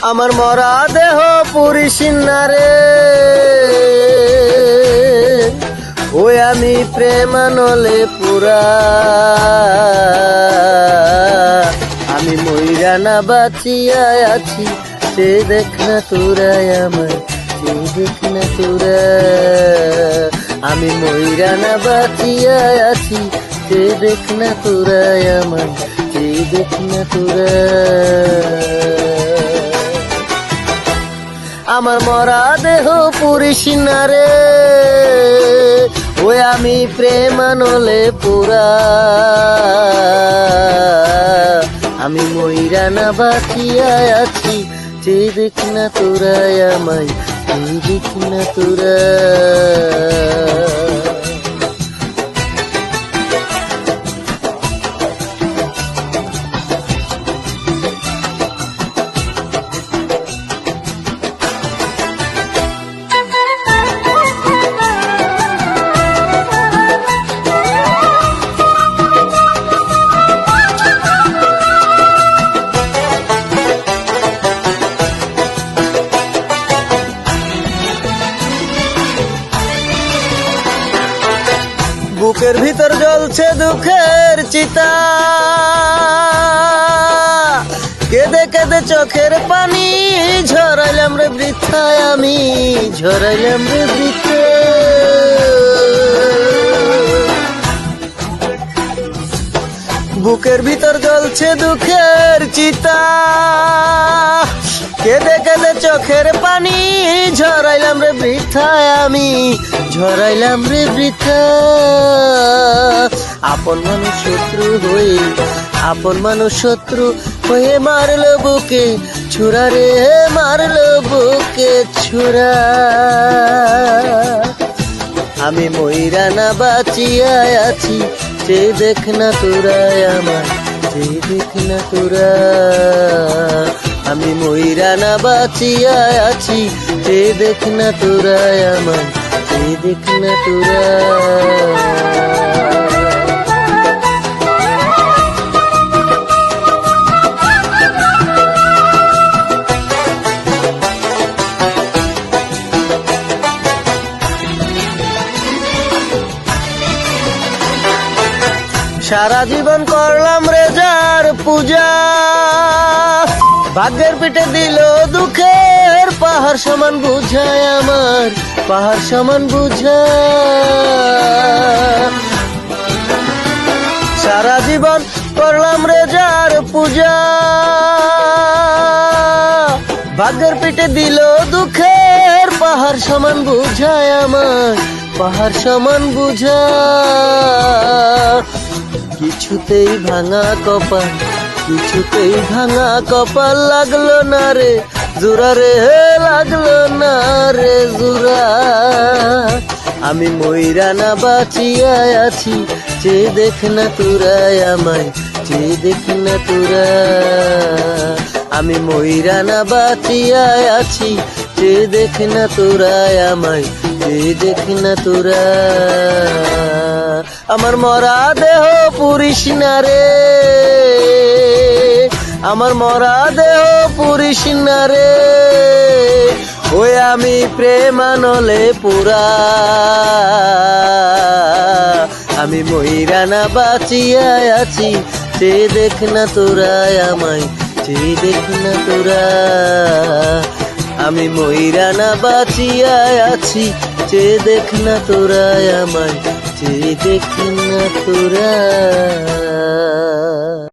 আমার মরা দেহ পুরিস না রে, ওই আমি প্রেমানলে পুরা, আমি মইরা না বাঁচিয়া আছি, সে দেখ না তোরাই আমার, সে দেখ না তোরা, আমি মইরা না বাঁচিয়া আছি, সে দেখ না তোরাই আমার, সে দেখ না তোরা। আমার মরা দেহ পুরিস না রে, ওই আমি প্রেমানলে পুরা, আমি মইরা না বাঁচিয়া আছি, সে দেখ না তোরাই আমায়, সে দেখ না তোরা। বুকের ভিতর জ্বলছে দুঃখের চিতা, কেঁদে কেঁদে চোখের পানি ঝরাইলাম রে বৃথায়, আমি ঝরাইলাম রে বৃথা। বুকের ভিতর জ্বলছে দুঃখের চিতা, কেঁদে কেঁদে চোখের পানি ঝরাইলাম রে বৃথায়, আমি ঝরাইলাম রে বৃথা। আপন মানুষ শত্রু হয়ে, আপন মানুষ শত্রু হয়ে মারলো বুকে ছুরা রে, মারলো বুকে ছুরা। আমি মইরা না বাঁচিয়া আছি, সে দেখ না তোরাই আমার, সে দেখ না তোরা, আমি মইরা না বাঁচিয়া আছি, সে দেখ না তোরাই আমার, সে দেখ না তোরা। সারা জীবন করলাম রেজার পূজা, ভাগ্যের পিঠে দিল দুঃখের পাহাড় সমান বুঝায় আমার, পাহাড় সমান বুঝা। সারা জীবন করলাম রেজার পূজা, ভাগ্যের পিঠে দিল দুঃখের পাহাড় সমান বুঝায় আমার, পাহাড় সমান বুঝা। কিছুতেই ভাঙা কপাল, কিছুতেই ভাঙা কপাল লাগলো না রে জোড়া রে, লাগলো না রে জোড়া। আমি মইরা না বাঁচিয়া আছি, সে দেখ না তোরাই আমায়, সে দেখ না তোরা, আমি মইরা না বাঁচিয়া আছি, সে দেখ না তোরাই আমায়, সে দেখ না তোরা। আমার মরা দেহ পুরিস না রে, আমার মরা দেহ পুরিস না রে, ওই আমি প্রেমানলে পুরা, আমি মইরা না বাঁচিয়া আছি, সে দেখ না তোরাই আমায়, সে দেখ না তোরা, আমি মইরা না বাঁচিয়া আছি, সে দেখ না তোরাই আমায়, সে দেখ না তোরা।